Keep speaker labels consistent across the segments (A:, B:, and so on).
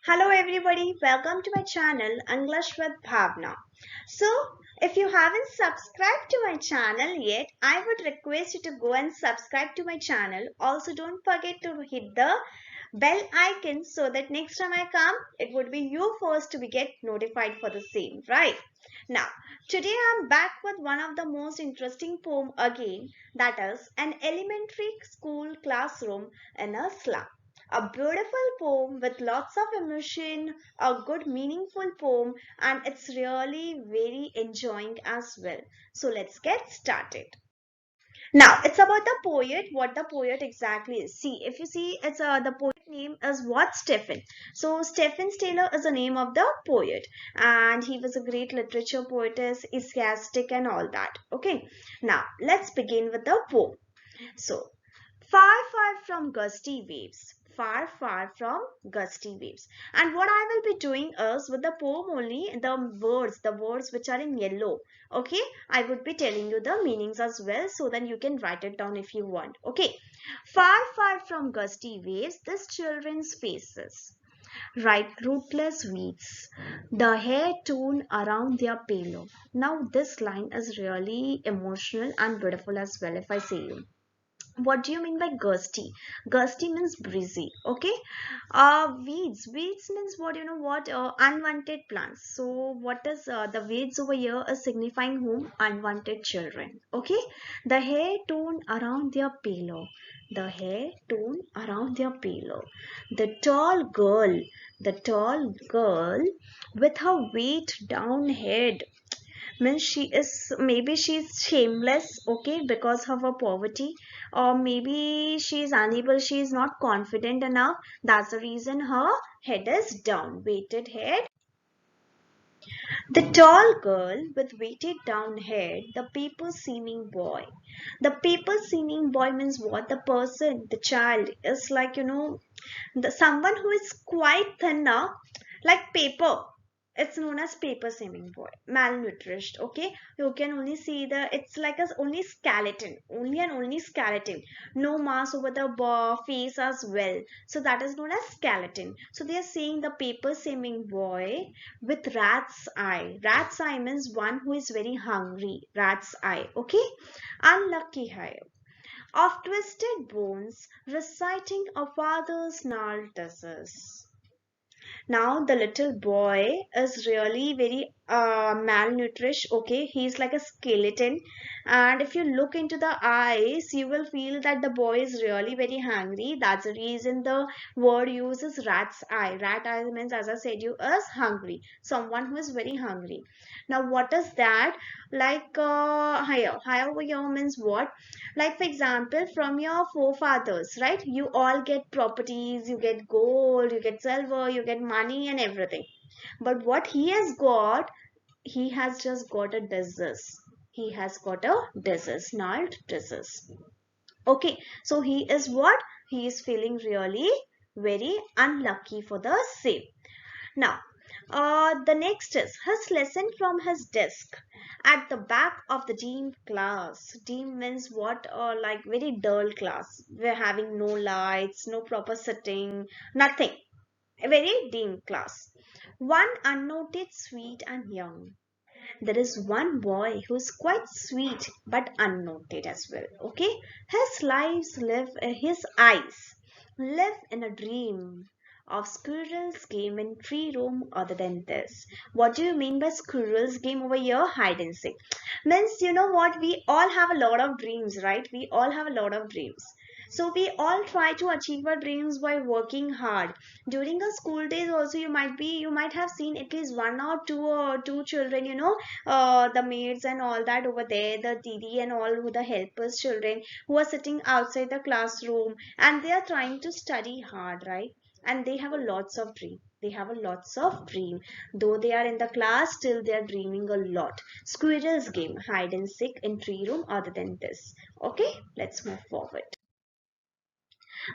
A: Hello everybody, welcome to my channel English with Bhavna. So, if you haven't subscribed to my channel yet, I would request you to go and subscribe to my channel. Also, don't forget to hit the bell icon so that next time I come, it would be you first to be get notified for the same, right? Now, today I'm back with one of the most interesting poem again, that is an elementary school classroom in a slum. A beautiful poem with lots of emotion, a good meaningful poem, and it's really very enjoying as well. So let's get started. Now it's about the poet, what the poet exactly is. See, if you see, it's the poet name is what Stephen. So Stephen Taylor is the name of the poet, and he was a great literature poetess, essayistic, and all that. Okay, now let's begin with the poem. So far, far from gusty waves. Far, far from gusty waves. And what I will be doing is with the poem only the words which are in yellow. Okay, I would be telling you the meanings as well so then you can write it down if you want. Okay, far, far from gusty waves, this children's faces. Right, rootless weeds, the hair torn around their pillow. Now, this line is really emotional and beautiful as well, if I say you. What do you mean by gusty? Gusty means breezy. Okay. Weeds means what, you know what, unwanted plants. So what is the weeds over here is signifying whom? Unwanted children. Okay. The hair torn around their pillow. The hair torn around their pillow. The tall girl with her weight down head means she is, maybe she's shameless, okay, because of her poverty, or maybe she's unable, she's not confident enough. That's the reason her head is down, weighted head. The tall girl with weighted down head, the paper seeming boy. The paper seeming boy means what? The person, the child is like, someone who is quite thinner, like paper. It's known as paper seeming boy, malnourished. Okay, you can only see it's like a only skeleton, only and only skeleton, no mass over the face as well. So that is known as skeleton. So they are saying the paper seeming boy with rat's eye. Rat's eye means one who is very hungry. Rat's eye. Okay, unlucky high of twisted bones, reciting a father's gnarled disease. Now the little boy is really very malnourished. Okay, he's like a skeleton, and if you look into the eyes, you will feel that the boy is really very hungry. That's the reason the word uses rat's eye. Rat eye means, as I said, you is hungry. Someone who is very hungry. Now, what is that? Like higher over here means what? Like for example, from your forefathers, right? You all get properties, you get gold, you get silver, you get money and everything. But what he has got, he has just got a disease. He has got a disease, not disease. Okay, so he is what? He is feeling really very unlucky for the same. Now, the next is his lesson from his desk at the back of the dim class. Dim means what? Like very dull class. We're having no lights, no proper sitting, nothing. A very dim class. One unnoted, sweet and young. There is one boy who's quite sweet but unnoted as well. Okay, his eyes live in a dream of squirrels game in tree room other than this. What do you mean by squirrels game over here? Hide and seek. Means, you know what, we all have a lot of dreams, right? We all have a lot of dreams. So we all try to achieve our dreams by working hard. During our school days also, you might have seen at least one or two children, the maids and all that over there, the didi and all who the helpers children who are sitting outside the classroom, and they are trying to study hard, right? And they have a lots of dream. They have a lots of dream. Though they are in the class, still they are dreaming a lot. Squirrels game, hide and seek in tree room other than this. Okay, let's move forward.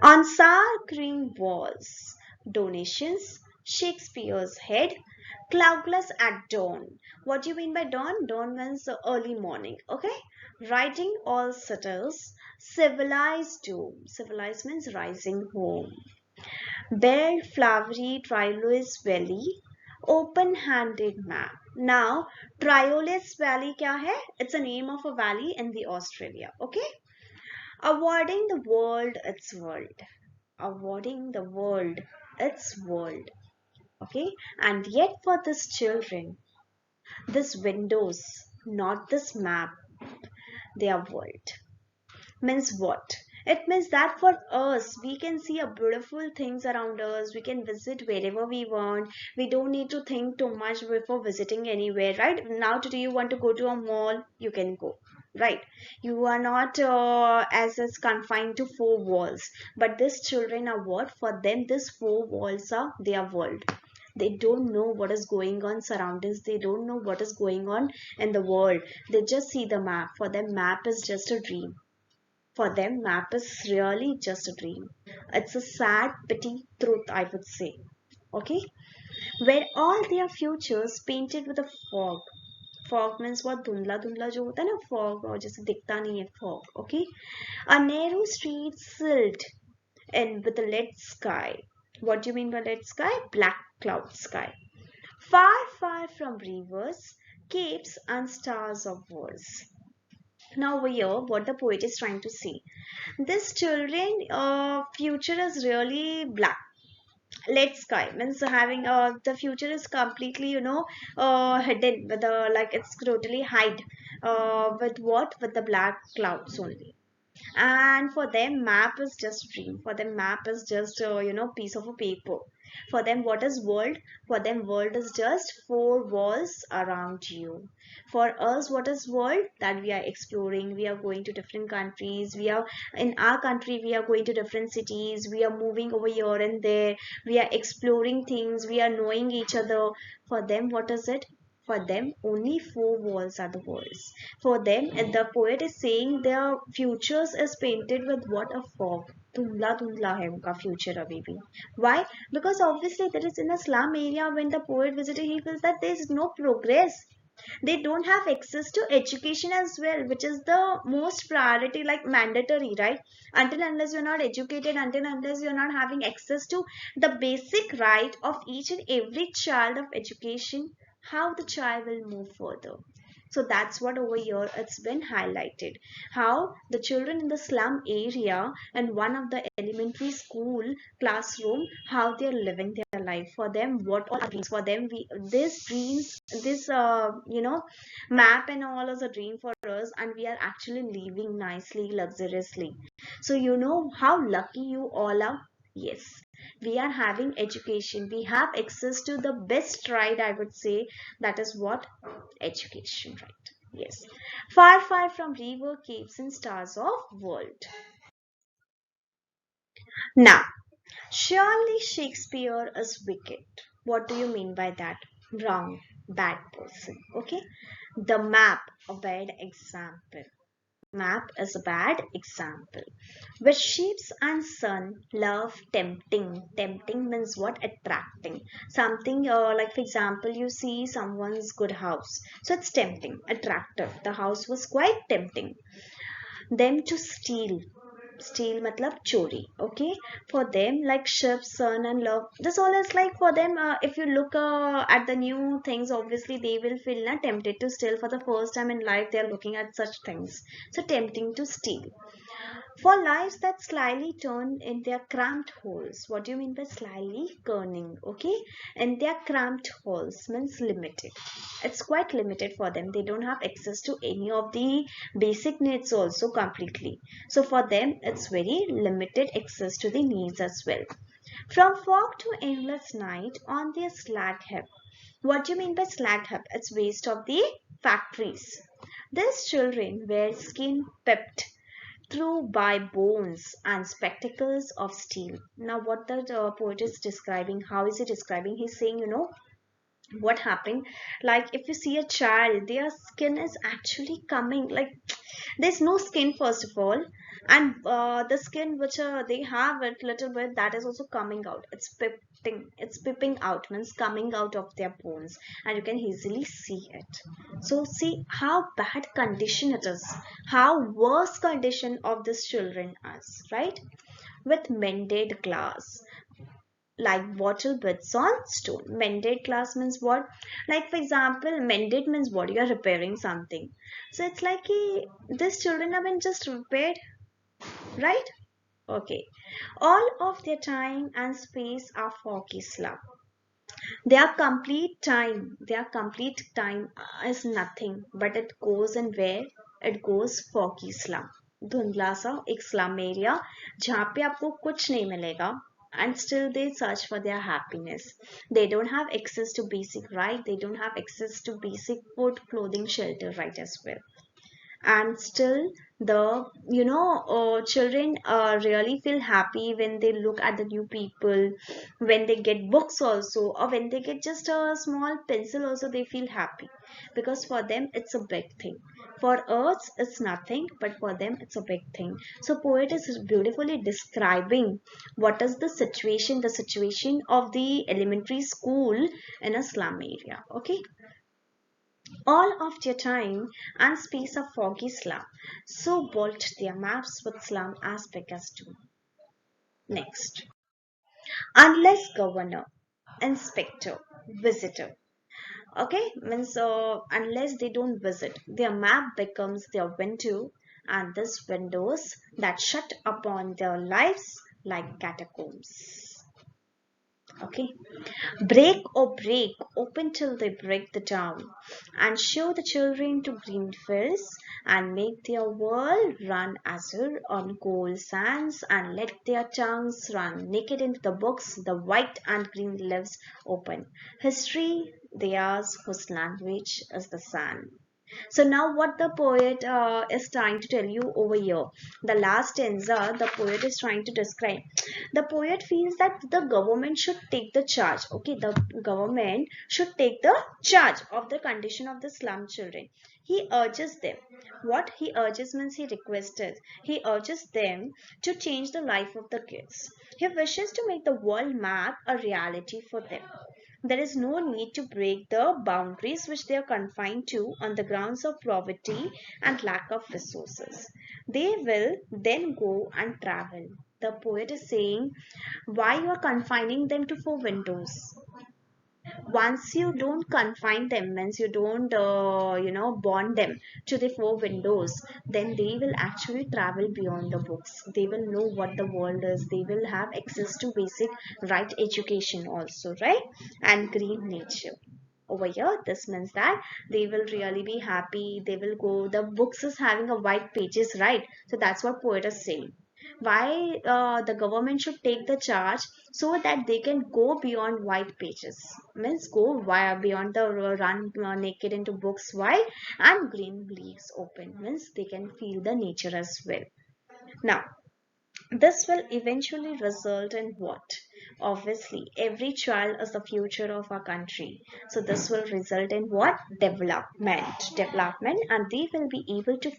A: On sour cream walls, donations, Shakespeare's head, cloudless at dawn. What do you mean by dawn? Dawn means early morning. Okay, writing all settles, civilized doom. Civilized means rising home. Bare flowery Triolus Valley, open-handed map. Now, Triolus Valley क्या है? It's a name of a valley in the Australia. Okay, awarding the world its world, awarding the world its world. Okay, and yet for this children, this windows, not this map, their world. Means what? It means that for us, we can see a beautiful things around us. We can visit wherever we want. We don't need to think too much before visiting anywhere, right? Now, today you want to go to a mall, you can go, right? You are not as is confined to four walls. But these children are what? For them, these four walls are their world. They don't know what is going on surroundings. They don't know what is going on in the world. They just see the map. For them, map is just a dream. For them, map is really just a dream. It's a sad, pity truth, I would say. Okay? Where all their futures painted with a fog. Fog means what? धुंधला धुंधला जो होता है ना fog, और जैसे दिखता नहीं है fog. Okay? A narrow street silt and with a lead sky. What do you mean by lead sky? Black cloud sky. Far, far from rivers, capes and stars of wars. Now over here, what the poet is trying to say. This children future is really black. Lead sky means having the future is completely hidden with the like it's totally hide with what with the black clouds only. And for them map is just dream. For them map is just piece of a paper. For them what is world? For them world is just four walls around you. For us what is world? That we are exploring, we are going to different countries, we are in our country, we are going to different cities, we are moving over here and there, we are exploring things, we are knowing each other. For them what is it? For them, only four walls are the walls. For them, and the poet is saying their futures is painted with what? A fog. धुंधला धुंधला है उनका future अभी भी. Why? Because obviously that is in a slum area. When the poet visited, he feels that there is no progress. They don't have access to education as well, which is the most priority, like mandatory, right? Until unless you're not educated, until unless you're not having access to the basic right of each and every child of education, how the child will move further. So that's what over here it's been highlighted, how the children in the slum area and one of the elementary school classroom, how they're living their life. For them what all are dreams. For them we this dreams, this map and all is a dream for us, and we are actually living nicely, luxuriously. So you know how lucky you all are. Yes, we are having education, we have access to the best right, I would say. That is what? Education, right? Yes. Far, far from river, caves and stars of world. Now, surely Shakespeare is wicked. What do you mean by that? Wrong, bad person. Okay. The map, a bad example. Map is a bad example. Where ships and sun love tempting. Tempting means what? Attracting. Something like, for example, you see someone's good house. So it's tempting, attractive. The house was quite tempting. Them to steal. Steal matlab chori. Okay. For them, like ships, sun, and love. This all is like for them. If you look at the new things, obviously they will feel tempted to steal for the first time in life. They are looking at such things. So tempting to steal. For lives that slyly turn in their cramped holes. What do you mean by slyly turning? Okay, and their cramped holes means limited. It's quite limited for them. They don't have access to any of the basic needs also completely. So for them, it's very limited access to the needs as well. From fog to endless night on their slag heap. What do you mean by slag heap? It's waste of the factories. These children wear skin pepped through by bones and spectacles of steel. Now, what the poet is describing, how is he describing? He's saying, what happened? Like, if you see a child, their skin is actually coming, like, there's no skin, first of all, and the skin which they have it little bit, that is also coming out. It's pipping out, means coming out of their bones, and you can easily see it. So see how bad condition it is, how worse condition of this children is, right? With mended glass. like bottle bits on stone. Mended class means what? Like for example, mended means what? You are repairing something. So it's like these children have been just repaired, right? Okay. All of their time and space are for Kisla. Their complete time is nothing, but it goes in where? It goes foggy slum. धुंधला सा एक slum area जहाँ पे आपको कुछ नहीं मिलेगा, and still they search for their happiness. They don't have access to basic right, they don't have access to basic food, clothing, shelter right as well. And still the children really feel happy when they look at the new people, when they get books also, or when they get just a small pencil also, they feel happy, because for them it's a big thing. For us it's nothing, but for them it's a big thing. So poet is beautifully describing what is the situation of the elementary school in a slum area. Okay, all of their time and space of foggy slum, so bolt their maps with slum as big as two. Next, unless governor, inspector, visitor. Okay, means unless they don't visit, their map becomes their window, and these windows that shut upon their lives like catacombs. Okay, break or break, open till they break the down, and show the children to green fields, and make their world run azure on gold sands, and let their tongues run naked into the books, the white and green leaves open. History theirs whose language is the sand. So now what the poet is trying to tell you over here, the last stanza, the poet is trying to describe. The poet feels that the government should take the charge. Okay, the government should take the charge of the condition of the slum children. He urges them. What he urges means he requested. He urges them to change the life of the kids. He wishes to make the world map a reality for them. There is no need to break the boundaries which they are confined to on the grounds of poverty and lack of resources. They will then go and travel. The poet is saying, why you are confining them to four windows? Once you don't confine them, means you don't bond them to the four windows, then they will actually travel beyond the books. They will know what the world is, they will have access to basic right education also, right? And green nature over here, this means that they will really be happy. They will go, the books is having a white pages, right? So that's what poet is saying, why the government should take the charge, so that they can go beyond white pages, means go via beyond the run naked into books. Why? And green leaves open, means they can feel the nature as well. Now this will eventually result in what? Obviously, every child is the future of our country. So this will result in what? Development, and they will be able to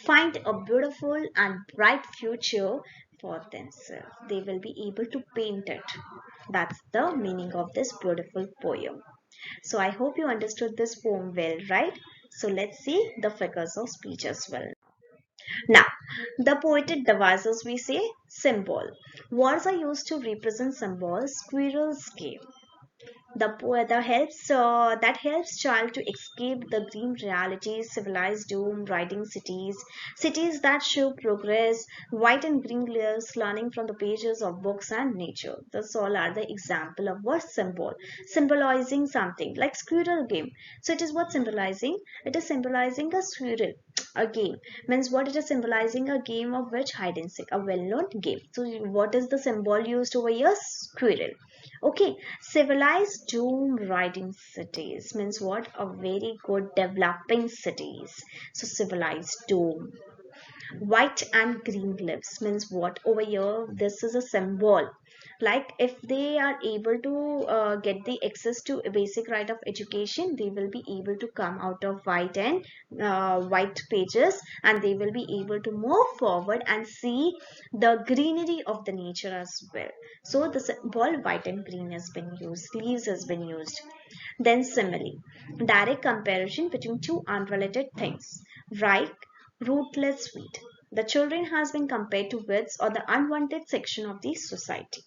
A: find a beautiful and bright future for themselves. They will be able to paint it. That's the meaning of this beautiful poem. So I hope you understood this poem well, right? So let's see the figures of speech as well. Now, the poetic devices, we say symbol. Words are used to represent symbols. Squirrels game. That helps child to escape the grim realities, civilized doom, riding cities that show progress, white and green layers learning from the pages of books and nature. This all are the example of what symbol, symbolizing something like squirrel game. So it is what symbolizing? It is symbolizing a squirrel. A game means what? It is symbolizing a game of which hide and seek, a well-known game. So what is the symbol used over here? Squirrel. Okay, civilized doom riding cities means what? A very good developing cities. So civilized doom. White and green lips means what? Over here, this is a symbol. Like if they are able to get the access to a basic right of education, they will be able to come out of white pages, and they will be able to move forward and see the greenery of the nature as well. So the symbol white and green has been used, leaves has been used. Then simile, direct comparison between two unrelated things. Right, rootless sweet. The children has been compared to weeds or the unwanted section of the society.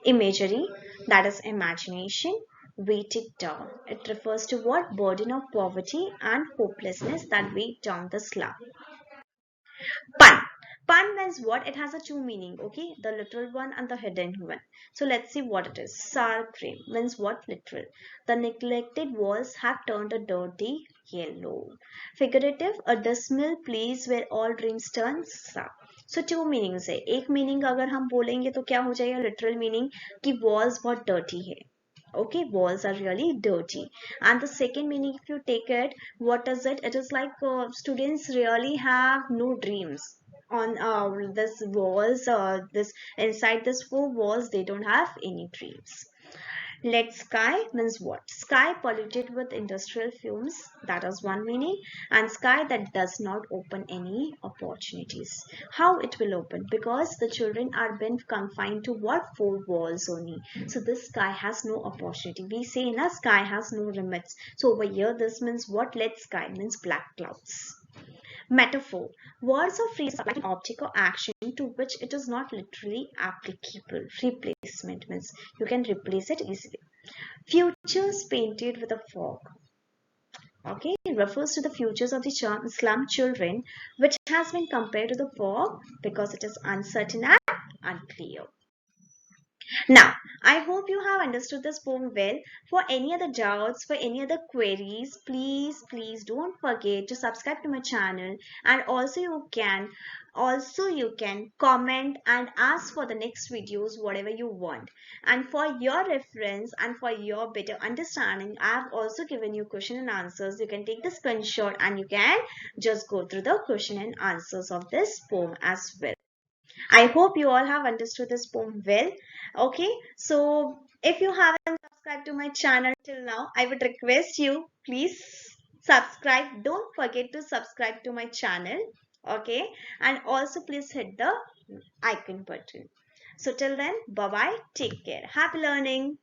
A: Imagery, that is imagination, weighted down. It refers to what burden of poverty and hopelessness that weighed down the slum. Pun. Pun means what? It has a two meaning, okay? The literal one and the hidden one. So let's see what it is. Sour cream means what? Literal. The neglected walls have turned a dirty yellow. Figurative, a dismal place where all dreams turn sour. So two meanings है. एक meaning अगर हम बोलेंगे तो क्या हो जाएगा? Literal meaning कि walls बहुत dirty है. Okay, walls are really dirty. And the second meaning, if you take it, what is it? It is like students really have no dreams on this walls, this inside this four walls they don't have any dreams. Let sky means what? Sky polluted with industrial fumes, that is one meaning, and sky that does not open any opportunities. How it will open? Because the children are been confined to what? Four walls only. So this sky has no opportunity. We say in a sky has no limits. So over here this means what? Let sky means black clouds. Metaphor. Words or phrases like an object or action to which it is not literally applicable. Replacement means you can replace it easily. Futures painted with a fog. Okay, it refers to the futures of the slum children, which has been compared to the fog because it is uncertain and unclear. Now, I hope you have understood this poem well. For any other doubts, for any other queries, please don't forget to subscribe to my channel, and also you can comment and ask for the next videos whatever you want. And for your reference and for your better understanding, I have also given you question and answers. You can take the screenshot and you can just go through the question and answers of this poem as well. I hope you all have understood this poem well. Okay, so if you haven't subscribed to my channel till now, I would request you please subscribe. Don't forget to subscribe to my channel. Okay, and also please hit the icon button. So till then, bye bye. Take care. Happy learning.